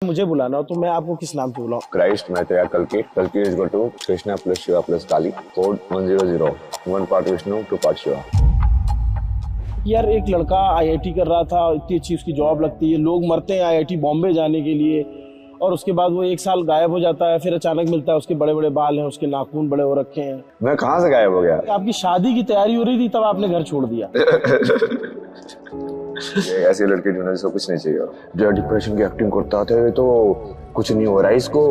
मुझे बुलाना हो तो मैं आपको किस नाम से बुलाऊं? क्राइस्ट मैं तेरा कल्कि is equal to Krishna plus Shiva plus Kali, code 100, 1 part Vishnu 2 part Shiva. यार एक लड़का आईआईटी कर रहा था, इतनी अच्छी उसकी जॉब लगती है, लोग मरते हैं आईआईटी बॉम्बे जाने के लिए, और उसके बाद वो एक साल गायब हो जाता है, फिर अचानक मिलता है उसके बड़े बड़े बाल हैं, उसके नाखून बड़े हो रखे हैं। मैं कहाँ से गायब हो गया? आपकी शादी की तैयारी हो रही थी तब आपने घर छोड़ दिया। ऐसी लड़की ढूंढने से कुछ नहीं चाहिए। जो डिप्रेशन की एक्टिंग करता था तो कुछ नहीं हो रहा है इसको,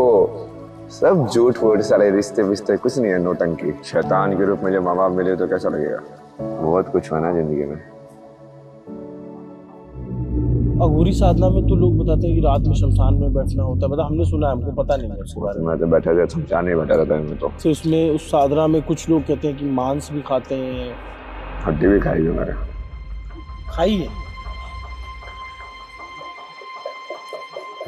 सब झूठ फूट सारे रिश्ते विश्ते कुछ नहीं है, नौटंकी। शैतान के रूप में जब माँ बाप मिले तो कैसा लगेगा? बहुत कुछ हुआ ना जिंदगी में। अघोरी साधना में तो लोग बताते हैं कि रात में शमशान में बैठना होता है, मतलब हमने सुना है, हमको पता नहीं है उसके बारे में। मैं तो बैठा था शमशान में बैठा रहता है। तो फिर उसमें उस साधना में कुछ लोग कहते हैं कि मांस भी खाते हैं। हड्डी भी खाई है मैंने। खाई है?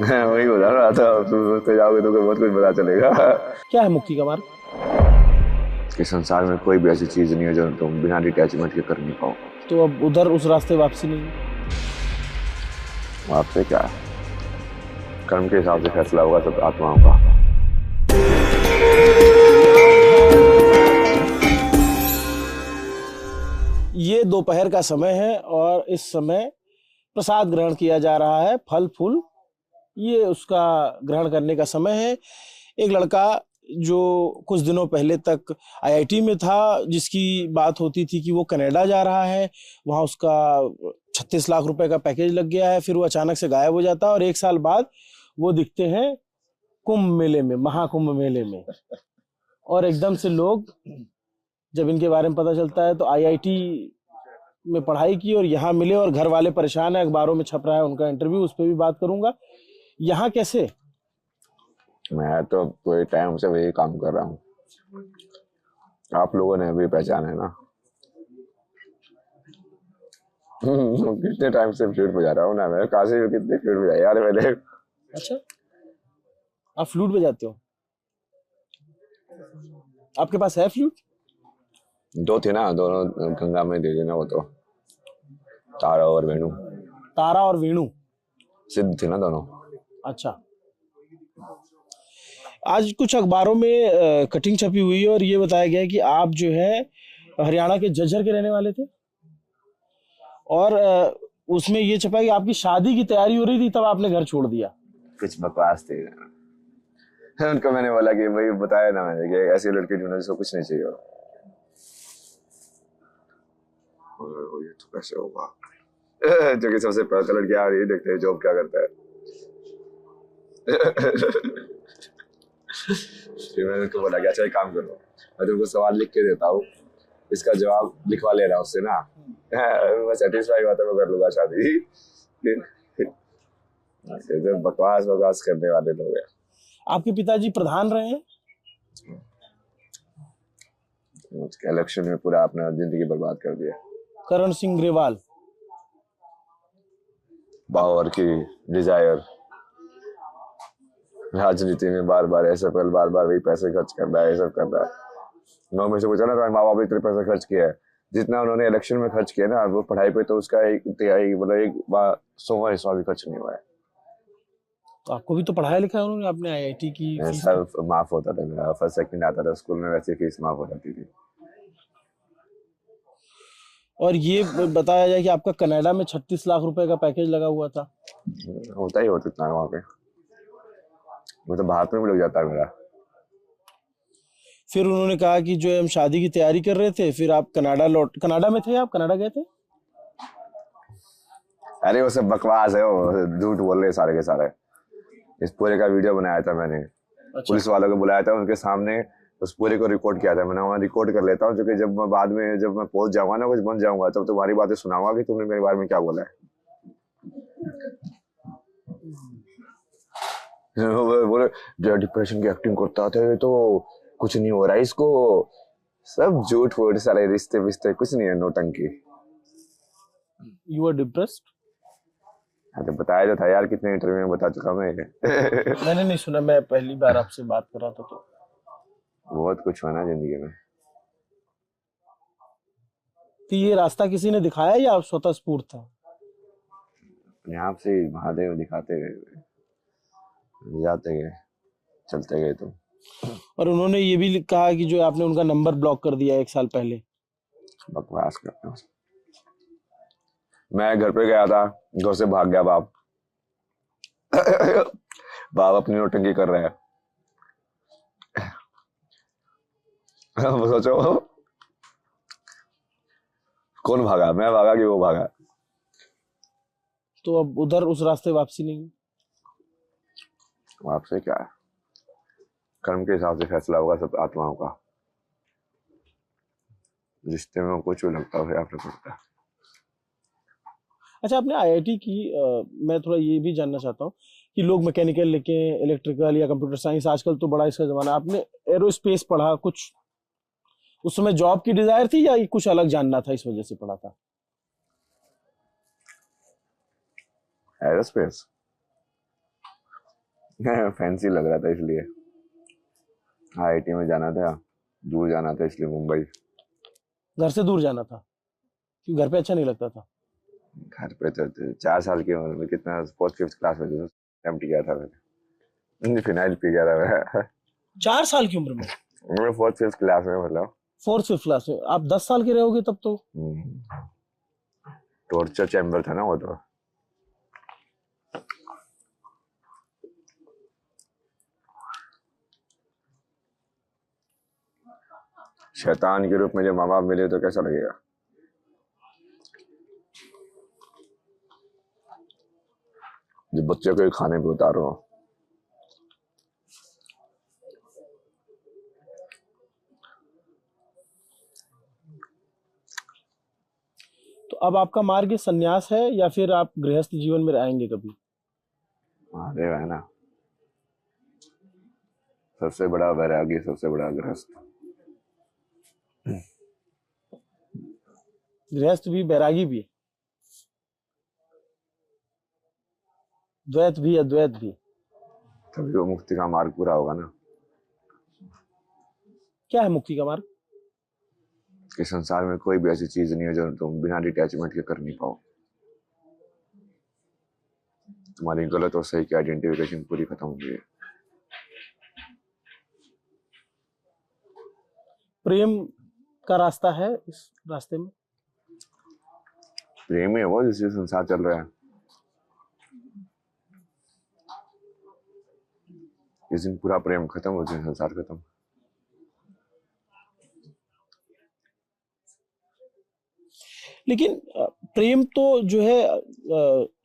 मैं वही बता रहा था, तुम जाओगे तो बहुत कुछ पता चलेगा। क्या है मुक्ति का मार्ग? कि संसार में कोई भी ऐसी चीज नहीं है जो तुम बिना डिटैचमेंट के कर नहीं पाओ। तो अब उधर उस रास्ते वापसी नहीं है? आपसे क्या है? कर्म के हिसाब से फैसला होगा सब आत्माओं का। ये दोपहर का समय है और इस समय प्रसाद ग्रहण किया जा रहा है, फल फूल, ये उसका ग्रहण करने का समय है। एक लड़का जो कुछ दिनों पहले तक आईआईटी में था, जिसकी बात होती थी कि वो कनाडा जा रहा है, वहाँ उसका 36 लाख रुपए का पैकेज लग गया है, फिर वो अचानक से गायब हो जाता है और एक साल बाद वो दिखते हैं कुंभ मेले में, महाकुंभ मेले में। और एकदम से लोग, जब इनके बारे में पता चलता है तो आईआईटी में पढ़ाई की और यहाँ मिले और घर वाले परेशान है, अखबारों में छप रहा है उनका इंटरव्यू, उस पर भी बात करूंगा। यहाँ कैसे? मैं तो पूरे टाइम से वही काम कर रहा हूँ, आप लोगों ने भी पहचाना है ना। कितने टाइम से फ्लूट बजा रहा हूँ ना मैं, काशी में कितने फ्लूट बजाए यार मैंने। अच्छा, आप फ्लूट बजाते हो? आपके पास है फ्लूट? 2 थे ना, दोनों गंगा में दे देना। वो तो तारा और वेणु। तारा और वेणु सिद्ध थे ना दोनों। अच्छा। आज कुछ अखबारों में कटिंग छपी हुई है और ये बताया गया है कि आप जो है हरियाणा के झज्जर के रहने वाले थे, और उसमें ये छपा है कि आपकी शादी की तैयारी हो रही थी तब आपने घर छोड़ दिया। कुछ बकवास थे। उनको मैंने बोला कि भाई बताया ना मैंने कि ऐसी लड़की ढूंढने जिसको कुछ नहीं चाहिए। और ये तो कैसे होगा? जो कि सबसे पहले लड़की आ रही है, देखते हैं जॉब क्या करता है। फिर मैंने उनको बोला कि अच्छा एक काम करो, मैं तुमको सवाल लिख के देता हूँ, इसका जवाब लिखवा ले रहा उससे ना, मैं सेटिस्फाई हुआ तो मैं कर लूंगा शादी। फिर बकवास बकवास करने वाले लोग हैं। आपके पिताजी प्रधान रहे हैं? उसके इलेक्शन में पूरा अपना जिंदगी बर्बाद कर दिया। करण सिंह ग्रेवाल। पावर की डिजायर, राजनीति में बार बार ऐसा पल, बार बार वही पैसे खर्च कर रहा है, ये सब कर रहा है। मैं में से पूछा ना तो माँ बाप ने इतने पैसे खर्च किया है, जितना उन्होंने इलेक्शन में खर्च किया ना, वो पढ़ाई पे तो उसका एक तिहाई, मतलब एक 100वां हिस्सा भी खर्च नहीं हुआ है। तो आपको भी तो पढ़ाया लिखा है उन्होंने, आपने आईआईटी की फीस सब माफ होता था मेरा, फर्स्ट सेकंड आता था स्कूल में, वैसे फीस माफ हो जाती थी। और ये बताया जाए कि आपका कनाडा में 36 लाख रुपए का पैकेज लगा हुआ था। होता ही होता इतना वहां पे, वो तो भारत में भी लग जाता है मेरा। फिर उन्होंने कहा कि जो हम शादी की तैयारी कर रहे थे, फिर आप कनाडा में थे, आप कनाडा गए थे? अरे वो सब बकवास है, वो झूठ बोल रहे सारे के सारे। इस पूरे का वीडियो बनाया था मैंने। अच्छा। पुलिस वालों को बुलाया था, उनके सामने उस पूरे को रिकॉर्ड किया था मैंने। वहाँ रिकॉर्ड कर लेता हूँ, क्योंकि जब मैं बाद में जब मैं पहुंच जाऊंगा ना, कुछ बन जाऊंगा, तब तुम्हारी बातें सुनाऊंगा कि तुमने मेरे बारे में क्या बोला है। बोले जो डिप्रेशन की एक्टिंग करता था तो कुछ नहीं हो रहा है इसको, सब झूठ फूट सारे रिश्ते विश्ते कुछ नहीं है, नौटंकी। You are depressed? तो बताया तो था यार, कितने इंटरव्यू में बता चुका मैं। मैंने नहीं सुना, मैं पहली बार आपसे बात कर रहा था। तो बहुत कुछ हुआ ना जिंदगी में। तो ये रास्ता किसी ने दिखाया या आप स्वतः स्फूर्त था? अपने आप से महादेव दिखाते गए। जाते गए, चलते गए तुम। और उन्होंने ये भी कहा कि जो आपने उनका नंबर ब्लॉक कर दिया 1 साल पहले। बकवास करते हो। मैं घर पे गया था, घर से भाग गया बाप। बाप अपनी नौटंकी कर रहे हैं। सोचो कौन भागा, मैं भागा कि वो भागा? तो अब उधर उस रास्ते वापसी नहीं है। आपसे क्या है, कर्म के हिसाब से फैसला होगा सब आत्माओं का। रिश्ते में कुछ भी लगता है आपने पड़ता है। अच्छा, आपने आईआईटी की मैं थोड़ा ये भी जानना चाहता हूँ कि लोग मैकेनिकल लेके इलेक्ट्रिकल या कंप्यूटर साइंस, आजकल तो बड़ा इसका जमाना, आपने एरोस्पेस पढ़ा, कुछ उस समय जॉब की डिजायर थी या कुछ अलग जानना था इस वजह से पढ़ा था? एरोस्पेस फैंसी लग रहा था इसलिए। आईआईटी में जाना था, दूर जाना था इसलिए मुंबई। घर से दूर जाना था क्योंकि घर पे अच्छा नहीं लगता था? घर पे तो 4 साल की उम्र में, कितना 4th-5th क्लास में एम्प्टी किया था मैंने, फिनाइल पी गया था मैं। 4 साल की उम्र में? मैं 4th-5th क्लास में, मतलब 4th-5th क्लास में। आप 10 साल के रहोगे तब तो। टॉर्चर चैम्बर था ना वो तो। शैतान के रूप में जब माँ बाप मिले तो कैसा लगेगा? जब बच्चे को खाने पे उतारो। तो अब आपका मार्ग संन्यास है या फिर आप गृहस्थ जीवन में रहेंगे कभी? महादेव है ना, सबसे बड़ा वैरागी, सबसे बड़ा गृहस्थ। गृहस्थ भी, बैरागी भी, द्वैत भी, अद्वैत भी। तभी वो मुक्ति का मार्ग पूरा होगा ना। क्या है मुक्ति का मार्ग? कि संसार में कोई भी ऐसी चीज नहीं है जो तुम बिना डिटैचमेंट के कर नहीं पाओ। तुम्हारी गलत और सही की आइडेंटिफिकेशन पूरी खत्म हो गई है। प्रेम का रास्ता है इस रास्ते में? प्रेम ही है वो जिससे संसार चल रहा है। जिस दिन पूरा प्रेम खत्म हो, उस दिन संसार खत्म। लेकिन प्रेम तो जो है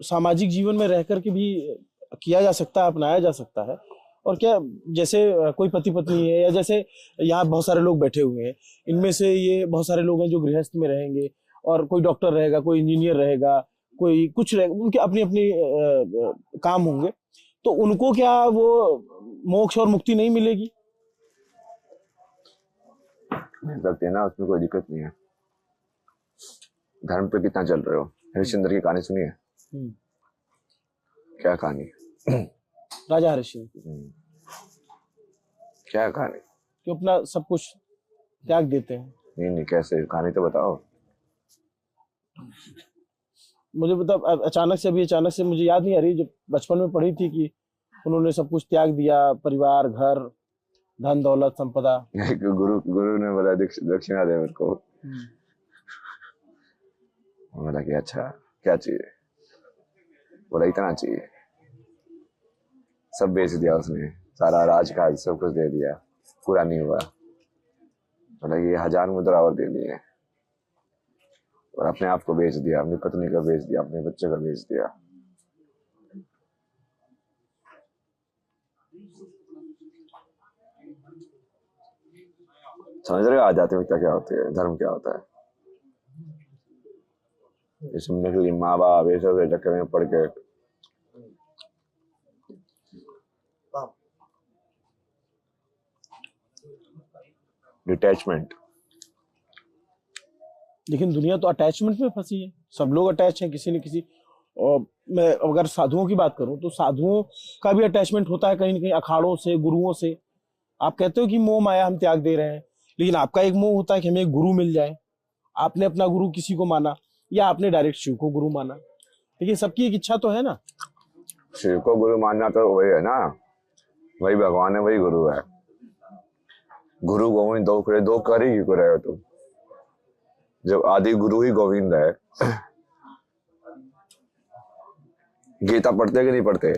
सामाजिक जीवन में रहकर के भी किया जा सकता है, अपनाया जा सकता है। और क्या, जैसे कोई पति पत्नी है, या जैसे यहाँ बहुत सारे लोग बैठे हुए हैं, इनमें से ये बहुत सारे लोग हैं जो गृहस्थ में रहेंगे, और कोई डॉक्टर रहेगा, कोई इंजीनियर रहेगा, कोई कुछ रहेगा, उनके अपनी अपनी काम होंगे। तो उनको क्या वो मोक्ष और मुक्ति नहीं मिलेगी? मिल सकती है ना, उसमें कोई दिक्कत नहीं है। धर्म पे कितना चल रहे हो? हरिश्चंद्र की कहानी सुनी है? क्या कहानी? राजा हरिश्चंद्र। क्या कहानी? कि अपना सब कुछ त्याग देते हैं। नहीं, कैसे? कहानी तो बताओ। मुझे बता, अचानक से मुझे याद नहीं आ रही। जब बचपन में पढ़ी थी कि उन्होंने सब कुछ त्याग दिया, परिवार, घर, धन दौलत, संपदा। गुरु ने बोला दक्षिणा दे मेरे को। बोला कि अच्छा क्या चाहिए? बोला इतना चाहिए। सब बेच दिया उसने, सारा राजकाज सब कुछ दे दिया, पूरा नहीं हुआ। बोला ये 1000 मुद्रा और दे दिए, और अपने आप को बेच दिया, अपनी पत्नी को बेच दिया, अपने बच्चे को बेच दिया। समझ रहे हो आध्यात्मिकता क्या होती है, धर्म क्या होता है? इसमें के लिए माँ बाप ये सब चक्कर में पड़ के डिटैचमेंट। लेकिन दुनिया तो अटैचमेंट में फंसी है, सब लोग अटैच हैं किसी न किसी। और मैं अगर साधुओं की बात करूं तो साधुओं का भी अटैचमेंट होता है कहीं न कहीं, अखाड़ों से, गुरुओं से। आप कहते हो कि मोह माया हम त्याग दे रहे हैं, लेकिन आपका एक मोह होता है कि हमें एक गुरु मिल जाए। आपने अपना गुरु किसी को माना, या आपने डायरेक्ट शिव को गुरु माना, लेकिन सबकी एक इच्छा तो है ना। शिव को गुरु मानना तो वही है ना, वही भगवान है, वही गुरु है। गुरु गोविंद दो करे, दो कर ही क्यों रहे हो तुम, जब आदि गुरु ही गोविंद है। गीता पढ़ते कि नहीं पढ़ते?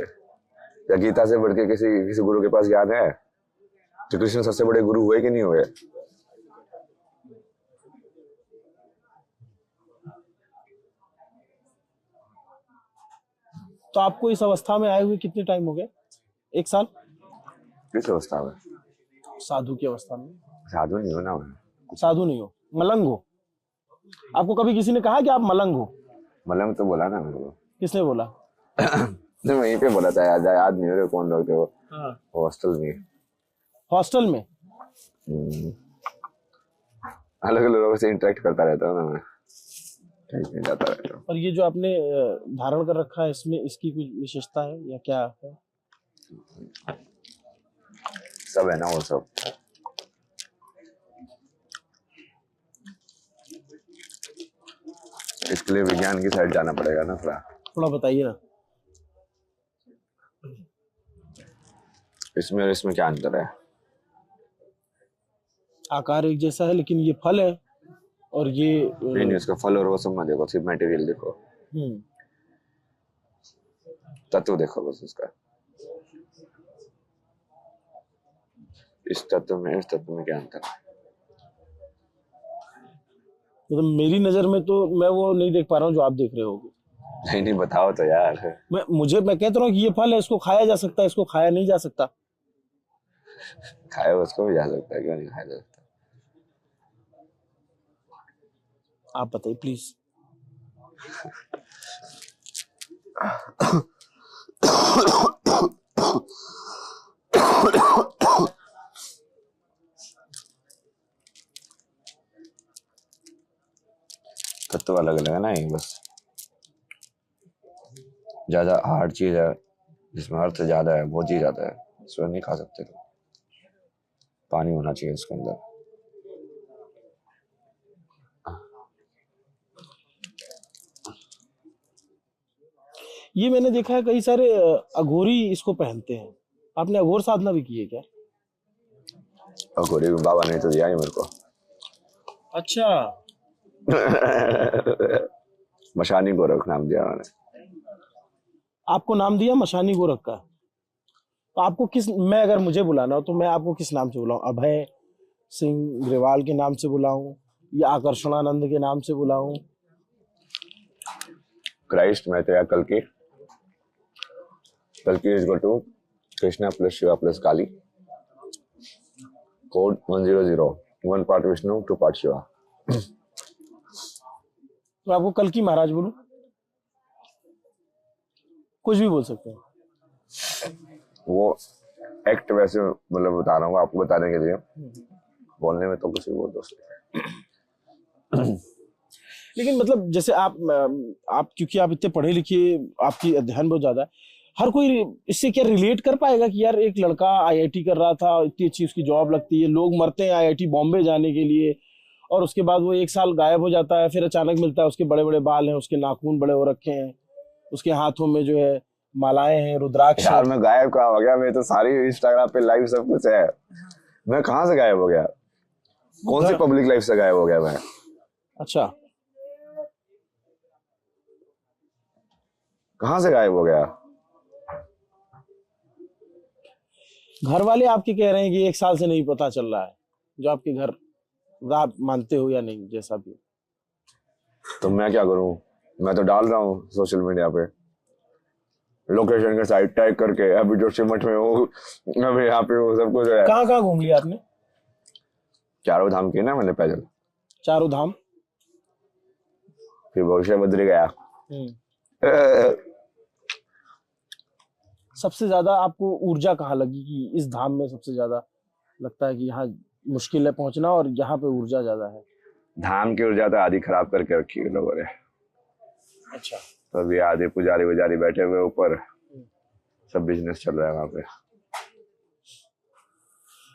या गीता से बढ़ के किसी गुरु के पास ज्ञान है? तो कृष्ण सबसे बड़े गुरु हुए कि नहीं हुए? तो आपको इस अवस्था में आए हुए कितने टाइम हो गए? 1 साल? किस अवस्था में? साधु की अवस्था में। साधु नहीं हो ना मैं। साधु नहीं हो, मलंग हो। आपको कभी किसी ने कहा कि आप मलंग हो? मलंग तो बोला ना मेरे को। किसने बोला? नहीं, वहीं पे बोला था, याद नहीं हो रहा कौन लोग थे वो। हाँ। हॉस्टल में। हॉस्टल में? अलग अलग लोगों से इंटरेक्ट करता रहता हूँ ना मैं, कहीं जाता रहता हूँ। और ये जो आपने धारण कर रखा है, इसमें इसकी कुछ विशेषता है या क्या है? सब है ना वो सब। इसके लिए विज्ञान की साइड जाना पड़ेगा ना थोड़ा बताइए ना। इसमें और इसमें क्या अंतर है? आकार एक जैसा है, लेकिन ये फल है और ये नहीं, इसका फल और वो सब मत देखो, सिर्फ मटेरियल देखो, तत्व देखो बस उसका। इस तत्व में क्या अंतर है? मतलब मेरी नजर में तो मैं वो नहीं देख पा रहा हूँ जो आप देख रहे होगे। नहीं बताओ तो यार। मैं कहता हूँ कि ये फल है, इसको खाया जा सकता है, इसको खाया नहीं जा सकता। खाया उसको भी जा सकता है, क्यों नहीं खाया जा सकता? आप बताइए प्लीज। तत्व अलग अलग है ना, ये बस ज्यादा हार्ड चीज है जिसमें अर्थ ज्यादा है, वो चीज ज्यादा है, इसमें नहीं खा सकते। तो पानी होना चाहिए इसके अंदर। ये मैंने देखा है कई सारे अघोरी इसको पहनते हैं। आपने अघोर साधना भी की है क्या? अघोरी बाबा ने तो दिया ही मेरे को। अच्छा। मशानी गोरख नाम दिया उन्होंने। आपको नाम दिया मशानी गोरख का? तो आपको मैं अगर मुझे बुलाना हो तो मैं आपको किस नाम से बुलाऊं? अभय सिंह ग्रेवाल के नाम से बुलाऊं या आकर्षणानंद के नाम से बुलाऊं? क्राइस्ट में तो कल्कि is equal to Krishna plus Shiva plus Kali, code 100, 1 part Vishnu 2 part Shiva. तो आपको कल्कि महाराज बोलूं? कुछ भी बोल सकते हैं। वो एक्ट वैसे मतलब बता रहा हूँ आपको बताने के लिए, बोलने में तो कुछ भी बोल दो। लेकिन मतलब जैसे आप क्योंकि आप इतने पढ़े लिखे, आपकी अध्ययन बहुत ज्यादा है, हर कोई इससे क्या रिलेट कर पाएगा कि यार एक लड़का आईआईटी कर रहा था, इतनी अच्छी उसकी जॉब लगती है, लोग मरते हैं आईआईटी बॉम्बे जाने के लिए, और उसके बाद वो 1 साल गायब हो जाता है, फिर अचानक मिलता है, उसके बड़े बड़े बाल हैं, उसके नाखून बड़े हो रखे हैं, उसके हाथों में जो है मालाएं हैं, रुद्राक्ष। यार मैं गायब कहाँ हो गया? मैं तो सारी इंस्टाग्राम पे लाइव सब कुछ है, मैं कहाँ से गायब हो गया? कौन सी पब्लिक लाइफ से गायब हो गया मैं? अच्छा, कहाँ से गायब हो गया? घर वाले आपके कह रहे हैं कि 1 साल से नहीं पता चल रहा है, जो आपके घर, आप मानते हो या नहीं, जैसा भी। तो मैं क्या करूं? मैं तो डाल रहा हूँ सोशल मीडिया पे, लोकेशन के साइड टैग करके, अभी जो सिमट में हूँ, अभी यहाँ पे हूँ, सब कुछ है। कहाँ कहाँ घूम लिया आपने? 4 धाम की ना मैंने पैदल। 4 धाम? फिर भविष्य बद्री गया। सबसे ज्यादा आपको ऊर्जा कहाँ लगी कि इस धाम में सबसे ज्यादा लगता है कि यहाँ मुश्किल है पहुंचना और यहाँ पे ऊर्जा ज्यादा है? धाम की ऊर्जा तो आधी खराब करके रखी है लोगों ने। अच्छा। तो अभी आधे पुजारी वुजारी बैठे हुए ऊपर, सब बिजनेस चल रहा है वहां पे।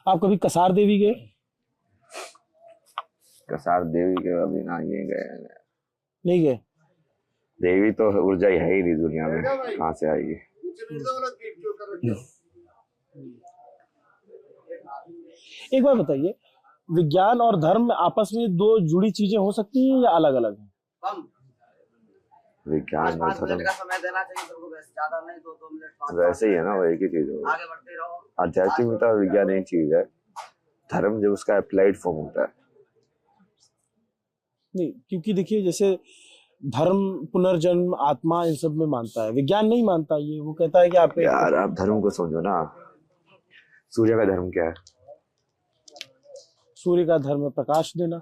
आप कभी कसार देवी गए? कसार देवी के अभी ना ये गए नहीं गए? देवी तो ऊर्जा ही है ही नहीं दुनिया में, कहाँ से आएगी? एक बार बताइए, विज्ञान और धर्म आपस में दो जुड़ी चीजें हो सकती हैं या अलग अलग हैं? विज्ञान और धर्म का समय देना चाहिए तुमको, बस ज्यादा नहीं, 2 मिनट वैसे ही है ना, वो एक ही चीज है। आगे बढ़ते रहो। आध्यात्मिकता और विज्ञान एक चीज है, धर्म जब उसका अप्लाइड फॉर्म होता है। नहीं, क्योंकि देखिए जैसे धर्म पुनर्जन्म आत्मा इन सब में मानता है, विज्ञान नहीं मानता। ये वो कहता है कि आप यार आप धर्म को समझो ना। सूर्य का धर्म क्या है? सूर्य का धर्म है प्रकाश देना,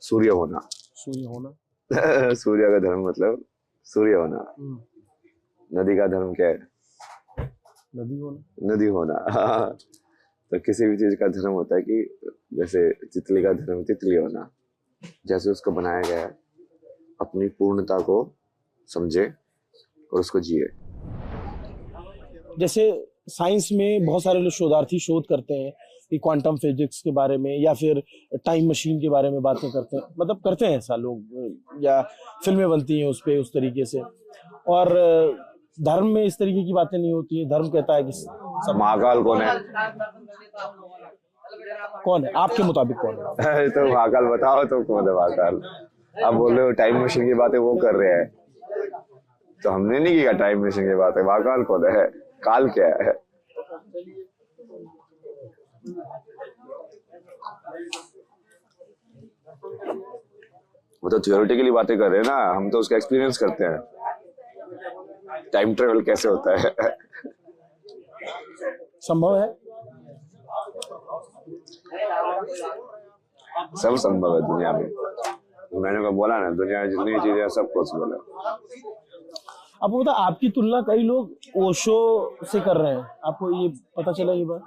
सूर्य होना। सूर्य होना। सूर्य का धर्म मतलब सूर्य होना। नदी का धर्म क्या है? नदी होना। नदी होना। तो किसी भी चीज का धर्म होता है कि जैसे तितली का धर्म तितली होना, जैसे उसको बनाया गया है, अपनी पूर्णता को समझे और उसको जिए। जैसे साइंस में बहुत सारे लोग शोधार्थी शोध करते हैं कि क्वांटम फिजिक्स के बारे में या फिर टाइम मशीन के बारे में बातें करते हैं, मतलब करते हैं ऐसा लोग, या फिल्में बनती हैं उस पे उस तरीके से। और धर्म में इस तरीके की बातें नहीं होती है। धर्म कहता है कि सब। महाकाल कौन है? कौन है आपके मुताबिक, कौन है? तो महाकाल बताओ तो कौन है महाकाल? आप बोल रहे हो टाइम मशीन की बातें वो कर रहे हैं, तो हमने नहीं किया टाइम मशीन की बातें। महाकाल कौन है? काल क्या है? वो तो थियोरेटिकली बातें कर रहे हैं ना, हम तो उसका एक्सपीरियंस करते हैं। टाइम ट्रेवल कैसे होता है? संभव है, सब संभव है दुनिया में। मैंने को बोला ना, दुनिया में जितनी चीजें सब पॉसिबल है। अब बता, आपकी तुलना कई लोग ओशो से कर रहे हैं, आपको ये पता चला ये बात?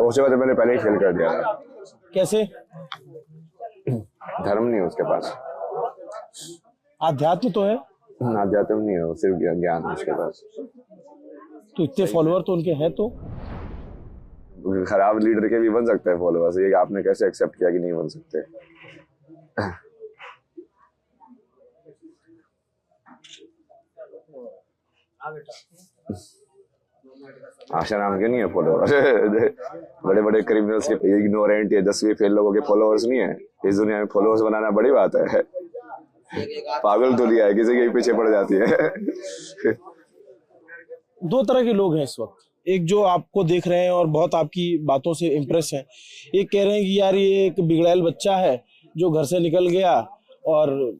ओशो को तो मैंने पहले ही फेल कर दिया था। कैसे? धर्म नहीं है उसके पास, आध्यात्म तो है। आध्यात्म नहीं है, सिर्फ ज्ञान है उसके पास। तो इतने फॉलोअर तो उनके हैं, तो खराब लीडर के भी बन सकते हैं फॉलोअर्स। ये आपने कैसे एक्सेप्ट किया कि नहीं बन सकते? आशा नाम के नहीं है फॉलोअर्स। बड़े बड़े क्रिमिनल्स के, इग्नोरेंट या 10वीं फेल लोगों के फॉलोअर्स नहीं है। इस दुनिया में फॉलोअर्स बनाना बड़ी बात है। पागल तो लिया है, किसी के पीछे पड़ जाती है। दो तरह के लोग हैं इस वक्त। एक जो आपको देख रहे हैं और बहुत आपकी बातों से इम्प्रेस हैं। एक कह रहे हैं कि यार ये एक बिगड़ैल बच्चा है जो घर से निकल गया और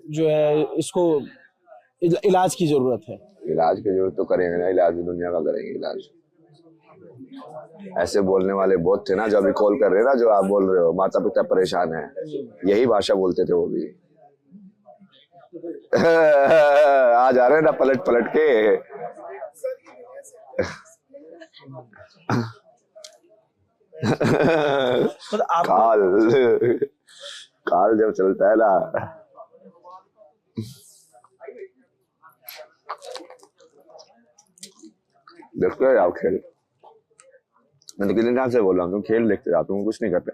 जो है इसको इलाज की जरूरत है। इलाज की जरूरत तो करेंगे ना, इलाज दुनिया का करेंगे इलाज। ऐसे बोलने वाले बहुत थे ना जो अभी कॉल कर रहे हैं ना, जो आप बोल रहे हो माता पिता परेशान है, यही भाषा बोलते थे वो भी। आ जा रहे हैं ना पलट पलट के। काल जब चलता है ना, देखते हो आप खेल। मैं तो कितने टाइम से बोल रहा हूँ तुम खेल देखते जाओ, तुम कुछ नहीं करते।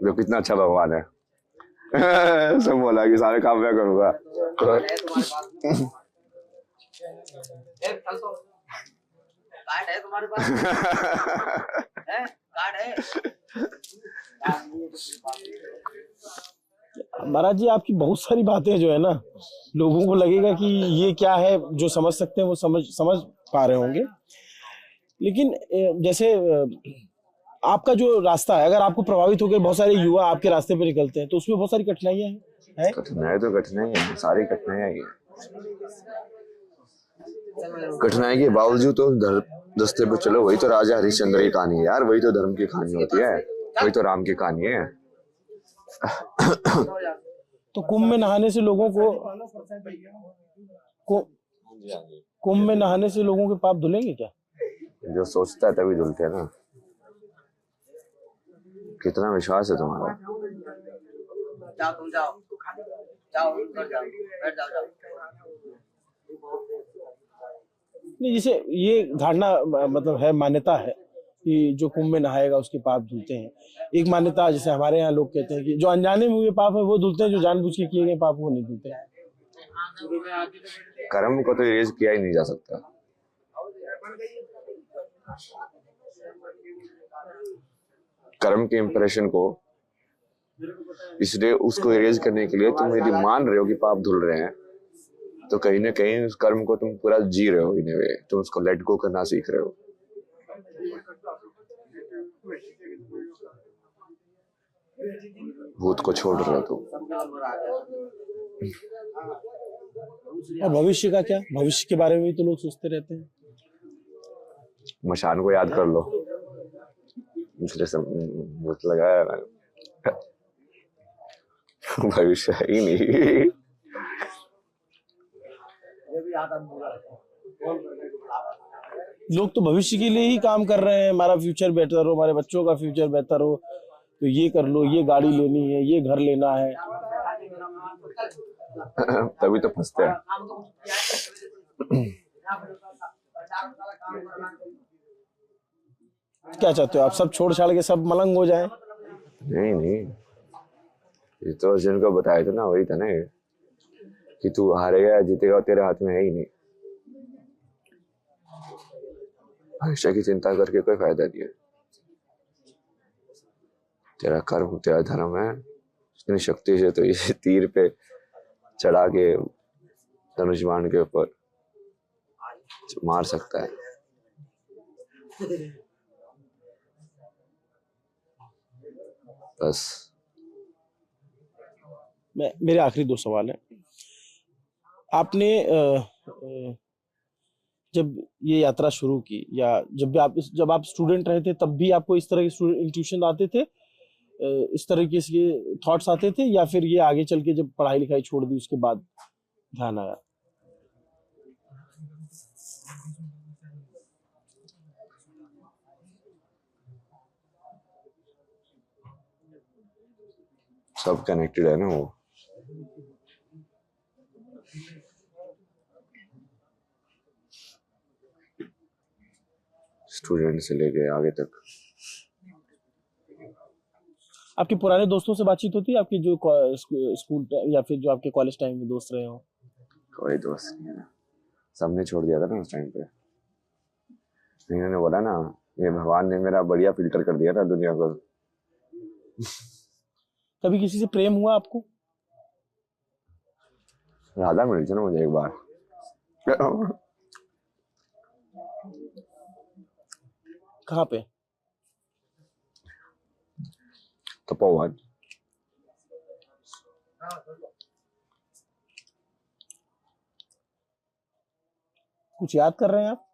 जो कितना अच्छा भगवान है। सब बोला कि सारे काम मैं करूंगा। कार्ड है तुम्हारे पास? कार्ड है? महाराज जी, आपकी बहुत सारी बातें जो है ना, लोगों को लगेगा कि ये क्या है, जो समझ सकते हैं वो समझ पा रहे होंगे। लेकिन जैसे आपका जो रास्ता है, अगर आपको प्रभावित होकर बहुत सारे युवा आपके रास्ते पे निकलते हैं तो उसमें बहुत सारी कठिनाइयां हैं। कठिनाई तो कठिनाई है, सारी कठिनाइयां है। कठिनाई के बावजूद तो रास्ते पे चलो, वही तो राजा हरिश्चंद्र की कहानी है यार, वही तो धर्म की कहानी होती है, वही तो राम की कहानी है। तो कुंभ में नहाने से लोगों को कुंभ में नहाने से लोगों के पाप धुलेंगे क्या? जो सोचता है तभी धुलते हैं ना। कितना विश्वास है तुम्हारा? जाओ तुम जाओ, जाओ बैठ जाओ। नहीं, जैसे ये धारणा मतलब है, मान्यता है कि जो कुंभ में नहाएगा उसके पाप धुलते हैं। एक मान्यता जैसे हमारे यहाँ लोग कहते हैं कि जो अनजाने में हुए पाप है वो धुलते हैं, जो जानबूझ के किए गए पाप वो नहीं धुलते हैं। कर्म को तो इरेज किया ही नहीं जा सकता। कर्म के इंप्रेशन को, इसलिए उसको इरेज करने के लिए तुम यदि मान रहे हो कि पाप धुल रहे हैं, तो कहीं ना कहीं उस कर्म को तुम पूरा जी रहे हो, इन वे तुम उसको लेट गो करना सीख रहे हो। भूत को छोड़ रहे हो तुम। और भविष्य का क्या? भविष्य के बारे में भी तो लोग सोचते रहते हैं। मशान को याद कर लो, दूसरे से भूत लगाया मैंने, भविष्य है ही नहीं। लोग तो भविष्य के लिए ही काम कर रहे हैं, हमारा फ्यूचर बेहतर हो, हमारे बच्चों का फ्यूचर बेहतर हो, तो ये कर लो, ये गाड़ी लेनी है, ये घर लेना है। तभी तो फंसते हैं। क्या चाहते हो आप, सब छोड़ छाड़ के सब मलंग हो जाएं? नहीं नहीं, ये तो जिनको बताया था ना, वही था ना कि तू हारेगा या जीतेगा तेरे हाथ में है ही नहीं। भविष्य की चिंता करके कोई फायदा नहीं है। तेरा कर्म, तेरा धर्म है, इतनी शक्ति से तो ये तीर पे चढ़ा के धनुष बाण के ऊपर मार सकता है। बस मेरे आखिरी 2 सवाल है। आपने जब ये यात्रा शुरू की, या जब आप स्टूडेंट रहे थे, तब भी आपको इस तरह के इंट्यूशन आते थे, इस तरीके से थॉट्स आते थे, या फिर ये आगे चल के जब पढ़ाई लिखाई छोड़ दी उसके बाद ध्यान आया? सब कनेक्टेड है ना वो। स्टूडेंट से लेके आगे तक। आपके पुराने दोस्तों से बातचीत होती है, आपकी जो स्कूल या फिर जो आपके कॉलेज टाइम में दोस्त रहे हो? कोई दोस्त नहीं है, सबने छोड़ दिया था ना उस टाइम पे। इन्होंने बोला ना, ये भगवान ने मेरा बढ़िया फिल्टर कर दिया ना दुनिया को। कभी किसी से प्रेम हुआ आपको? राधा मिली थी ना मुझे एक बार। कहाँ पे? तपोवन। कुछ याद कर रहे हैं आप?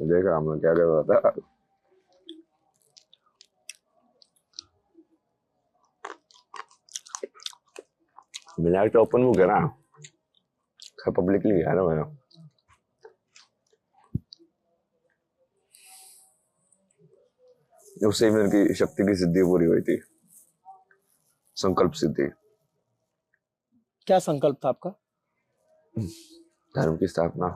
देखा मैं क्या कर रहा था। मिला तो ओपन बुक है ना, पब्लिकली है ना मैंने। उससे मेरी शक्ति की सिद्धि पूरी हुई थी, संकल्प सिद्धि। क्या संकल्प था आपका? धर्म की स्थापना।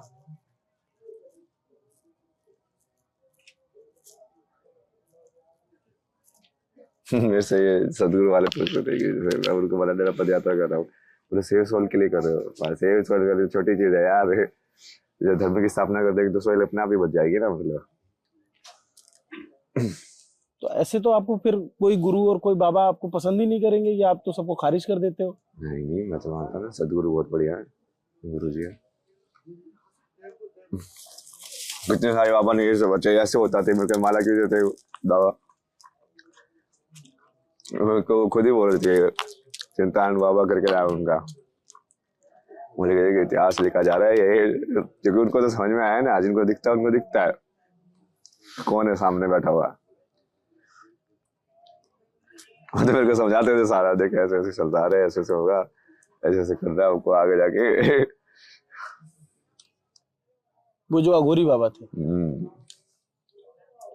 मेरे से ये सदगुरु वाले पूछ रहे थे कि मैं उनको बोला मेरा पद यात्रा कर रहा हूँ, बोले सेव सोल के लिए कर रहे हो? सेव सोल कर, छोटी चीज है यार, जब धर्म की स्थापना कर देंगे तो सोल अपने आप ही बच जाएगी ना। मतलब तो ऐसे तो आपको फिर कोई गुरु और कोई बाबा आपको पसंद ही नहीं करेंगे, या आप तो सबको खारिज कर देते हो? नहीं नहीं, मैं तो मानता ना सदगुरु बहुत बढ़िया है, गुरु जी है। कितने सारे बाबा ने ये सब बच्चे ऐसे होता थे, मेरे को माला क्यों देते बाबा, को खुद ही बोल रहे थे चिंतान बाबा करके रहा उनका। मुझे कहते कि इतिहास लिखा जा रहा है ये, क्योंकि उनको तो समझ में आया ना, जिनको दिखता है उनको दिखता है कौन है सामने बैठा हुआ। तो मेरे को समझाते थे सारा, देख ऐसे ऐसे चलता रहे, ऐसे ऐसे होगा, ऐसे ऐसे कर रहा है आपको आगे जाके। वो जो अघोरी बाबा थे,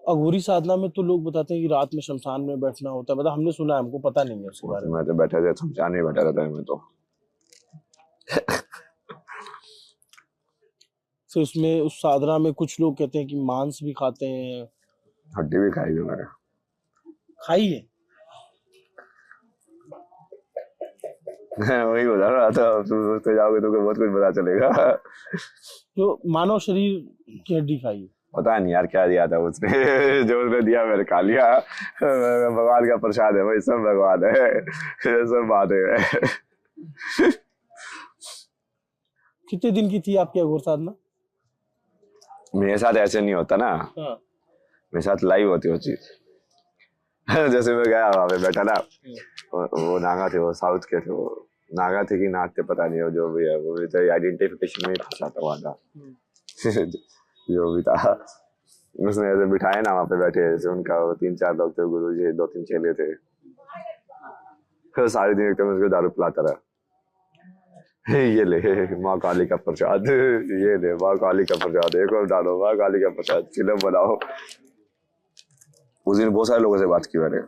अघोरी साधना में तो लोग बताते हैं कि रात में शमशान में बैठना होता है, मतलब हमने सुना है, हमको पता नहीं है उसके बारे में। मैं तो बैठा था शमशान में बैठा रहता है मैं तो। तो उसमें उस साधना में कुछ लोग कहते हैं कि मांस भी खाते हैं। हड्डी भी खाई है मैंने। खाई है? वही बता रहा था, तुम तो जाओगे तो बहुत कुछ पता चलेगा। जो मानव शरीर की हड्डी खाई, पता नहीं यार क्या दिया था उसने। जो उसने दिया मैंने खा लिया। भगवान का प्रसाद है भाई, सब भगवान है, सब बात है। कितने दिन की थी आपकी अघोर साधना? मेरे साथ ऐसे नहीं होता ना, हाँ। मेरे साथ लाइव होती वो चीज। जैसे मैं गया वहां पे बैठा ना, वो नागा थे, वो साउथ के थे, वो नागा थे कि नाग थे पता नहीं, वो जो भी है वो भी तो आइडेंटिफिकेशन में फंसा था वहां का। जो भी था उसने ऐसे बिठाए ना वहां पे बैठे, जैसे उनका 3-4 लोग थे, गुरु जी 2-3 चेले थे। फिर सारे दिन एकदम उसको दारू पिलाता रहा, ये ले माँ काली का प्रसाद, ये ले माँ काली का प्रसाद, एक और डालो माँ काली का प्रसाद, फिल्म बनाओ। उस दिन बहुत सारे लोगों से बात की मैंने।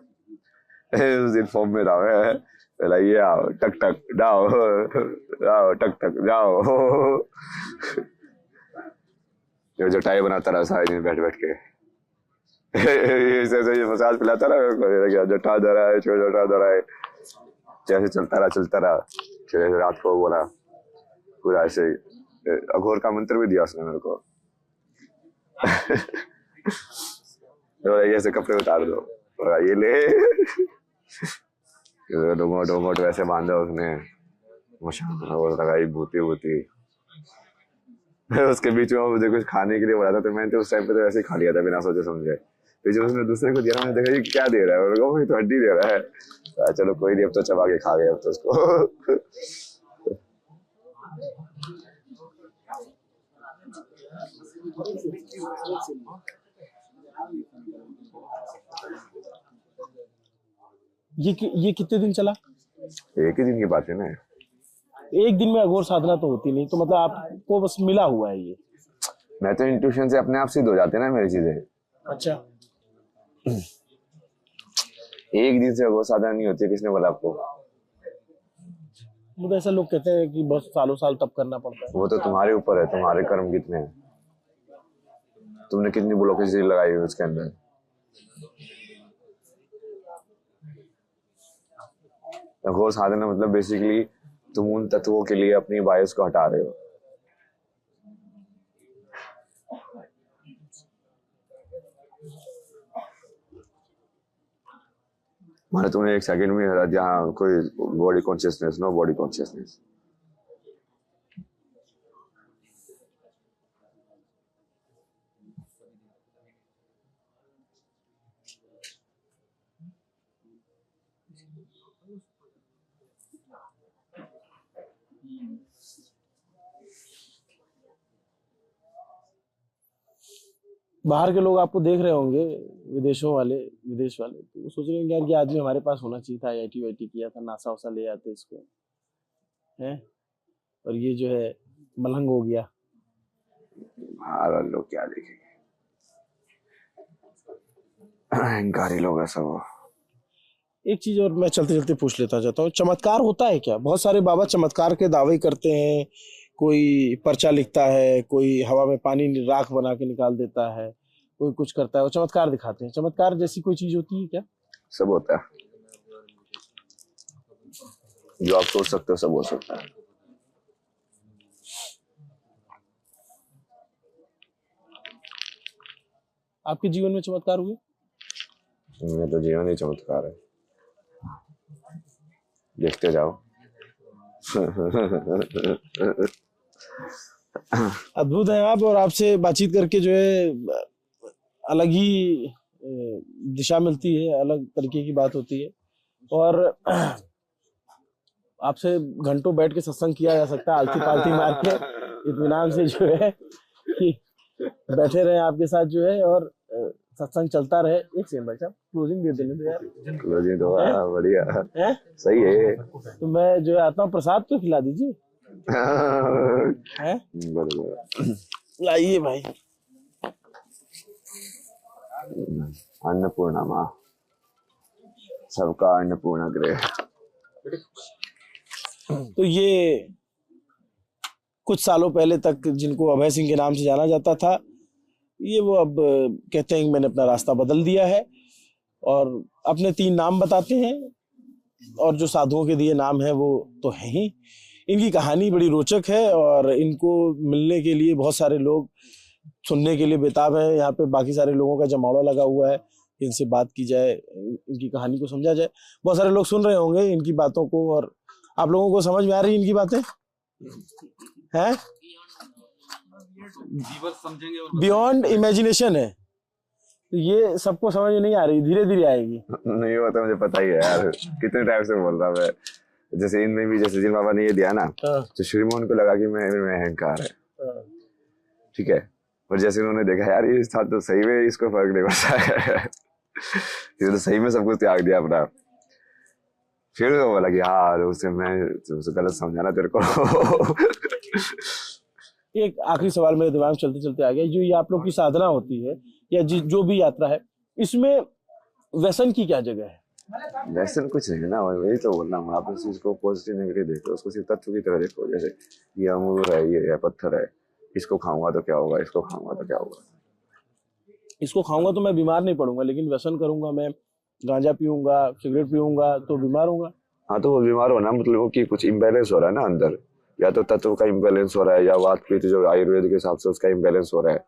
उस दिन फॉर्म में रहा है, पहला ये आओ टक टक जाओ, आओ टक टक जाओ। ये जटाई बनाता रहा सारे दिन बैठ बैठ के। ये प्रसाद पिलाता रहा, जटा धरा है, जटा धरा है, जैसे चलता रहा। फिर रात को बोला पूरा ऐसे अघोर का मंत्र भी दिया उसने मेरे को। तो ऐसे कपड़े उतार दो, ये ले डोमोट वैसे बांधा उसने, लगाई भूती। उसके बीच में मुझे कुछ खाने के लिए बोला था, तो मैंने तो उस टाइम पे तो ऐसे ही खा लिया था बिना सोचे समझे। फिर जब उसने दूसरे को दिया, मैंने देखा ये क्या दे रहा है, मेरे को हड्डी दे रहा है। चलो कोई नहीं, अब तो चबा के खा गया अब तो उसको। ये कितने दिन चला? एक ही दिन की बात है ना। एक दिन में अघोर साधना तो होती नहीं, तो मतलब आपको बस मिला हुआ है ये? मैं तो इंट्यूशन से अपने आप सिद्ध हो जाते ना मेरी चीजें। अच्छा। एक दिन से अघोर साधना नहीं होती, किसने बोला आपको? मुझे ऐसा लोग कहते हैं कि बहुत सालों साल तप करना पड़ता है। वो तो तुम्हारे ऊपर है, तुम्हारे कर्म कितने हैं, तुमने कितनी ब्लॉकेज लगाई हुई उसके अंदर। अघोर साधना मतलब बेसिकली तुम उन तत्वों के लिए अपनी बायस को हटा रहे हो। माने तुमने एक सेकंड में जहाँ कोई body consciousness, no body consciousness. बाहर के लोग आपको देख रहे होंगे, विदेश वाले, तो वो सोच रहे होंगे यार ये आदमी हमारे पास होना चाहिए था, IIT वाईटी किया था, नासा वसा ले आते इसको, हैं? और ये जो है मलंग हो गया। लोग क्या देखेंगे, अहंकारी लोग ऐसा। वो एक चीज और मैं चलते चलते पूछ लेता जाता हूँ, चमत्कार होता है क्या? बहुत सारे बाबा चमत्कार के दावे करते हैं, कोई पर्चा लिखता है, कोई हवा में पानी राख बना के निकाल देता है, कोई कुछ करता है, वो चमत्कार दिखाते हैं। चमत्कार जैसी कोई चीज होती है क्या? सब होता है, जो आप सोच सकते हो सब हो सकता है। आपके जीवन में चमत्कार हुए? मेरा तो जीवन ही चमत्कार है, देखते जाओ। अद्भुत है आप, और आपसे बातचीत करके जो है अलग ही दिशा मिलती है, अलग तरीके की बात होती है, और आपसे घंटों बैठ के सत्संग किया जा सकता है, आलती पालती मार के इत्मीनान से जो है कि बैठे रहे आपके साथ जो है, और सत्संग चलता रहे। एक सेकंड भाई साहब, क्लोजिंग दे देने दो यार। क्लोजिंग तो बढ़िया सही है। तो मैं जो आता हूँ, प्रसाद तो खिला दीजिए। लाइए भाई। अन्नपूर्णा माँ, सबका अन्नपूर्णा गृह। तो ये कुछ सालों पहले तक जिनको अभय सिंह के नाम से जाना जाता था, ये वो अब कहते हैं कि मैंने अपना रास्ता बदल दिया है, और अपने 3 नाम बताते हैं। और जो साधुओं के दिए नाम है वो तो है ही। इनकी कहानी बड़ी रोचक है और इनको मिलने के लिए बहुत सारे लोग सुनने के लिए बेताब है। यहाँ पे बाकी सारे लोगों का जमावड़ा लगा हुआ है, इनसे बात की जाए, इनकी कहानी को समझा जाए। बहुत सारे लोग सुन रहे होंगे इनकी बातों को, और आप लोगों को समझ में आ रही इनकी बातें हैं? बियॉन्ड इमेजिनेशन है, ये सबको समझ में नहीं आ रही, धीरे धीरे आएगी। नहीं वो तो मुझे पता ही है यार, कितने टाइम से बोल रहा मैं। जैसे इनमें भी जैसे जिन बाबा ने ये दिया ना, तो शुरू में उनको लगा कि मैं अहंकार है, ठीक है, और जैसे उन्होंने देखा यार ये था तो सही में इसको फर्क नहीं पड़ता है ये तो सही में सब कुछ त्याग दिया अपना। फिर वो बोला कि यार उसे मैं गलत समझाना तेरे को एक आखिरी सवाल मेरे दिमाग में चलते चलते आ गया, जो ये आप लोग की साधना होती है या जो भी यात्रा है, इसमें व्यसन की क्या जगह है? व्यसन कुछ नहीं है ना, वही तो बोल रहा हूँ। आप उस चीज को पॉजिटिव नेगेटिव देखो, उसको सिर्फ तत्व की तरह देखो। जैसे ये अमरूद है, ये पत्थर है, इसको खाऊंगा तो क्या होगा, इसको खाऊंगा तो क्या होगा। इसको खाऊंगा तो मैं बीमार नहीं पड़ूंगा, लेकिन व्यसन करूंगा, मैं गांजा पीऊंगा, सिगरेट पीऊंगा तो बीमार होगा। हाँ तो वो बीमार होना मतलब वो कि कुछ इम्बैलेंस हो रहा है ना अंदर, या तो तत्व का इम्बैलेंस हो रहा है, या वात पित्त जो आयुर्वेद के हिसाब से उसका इम्बैलेंस हो रहा है,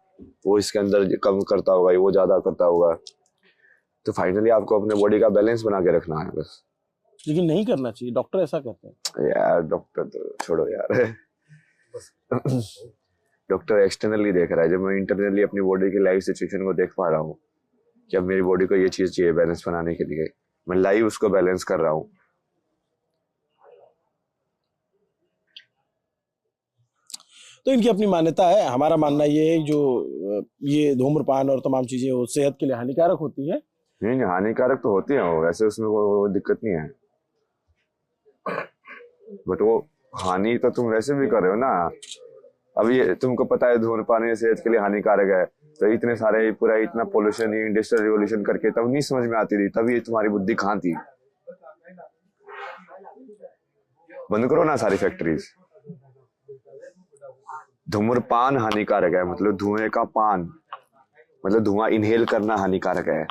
वो इसके अंदर कम करता होगा, वो ज्यादा करता होगा। तो फाइनली आपको अपने बॉडी का बैलेंस बना के रखना है बस। लेकिन नहीं करना चाहिए, डॉक्टर ऐसा कहते हैं। यार डॉक्टर तो छोड़ो यार डॉक्टर एक्सटर्नली देख रहा है, जब मैं इंटरनली अपनी बॉडी की लाइफ सिचुएशन को देख पा रहा हूँ कि अब मेरी बॉडी को ये चीज चाहिए बैलेंस बनाने के लिए, मैं लाइव उसको बैलेंस कर रहा हूँ। तो इनकी अपनी मान्यता है। हमारा मानना ये है जो ये धूम्रपान और तमाम चीजें वो सेहत के लिए हानिकारक होती है। नहीं हानिकारक तो होती है वो, वैसे उसमें वो दिक्कत नहीं है, बट वो हानि तो तुम वैसे भी कर रहे हो ना। अब ये तुमको पता है धूम्रपान सेहत के लिए हानिकारक है, तो इतने सारे पूरा इतना पोल्यूशन, इंडस्ट्रियल रिवोल्यूशन करके तब नहीं समझ में आती थी, तब ये तुम्हारी बुद्धि कहाँ थी। बंद करो ना सारी फैक्ट्रीज। धूम्रपान हानिकारक है मतलब धुएं का पान, मतलब धुआं इनहेल करना हानिकारक है।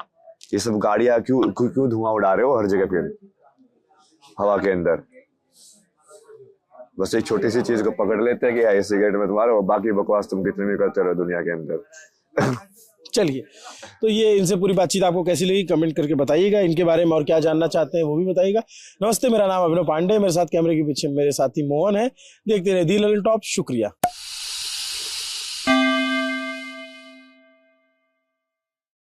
ये सब गाड़ियां क्यों धुआं उड़ा रहे हो हर जगह पे हवा के अंदर। बस एक छोटी सी चीज को पकड़ लेते हैं कि ये सिगरेट में तुम्हारा, और बाकी बकवास तुम कितने भी करते रहो दुनिया के अंदर चलिए, तो ये इनसे पूरी बातचीत आपको कैसी लगी कमेंट करके बताइएगा। इनके बारे में और क्या जानना चाहते हैं वो भी बताइएगा। नमस्ते, मेरा नाम अभिनव पांडे, मेरे साथ कैमरे के पीछे मेरे साथी मोहन है। देखते रहिए दी ललित टॉप। शुक्रिया।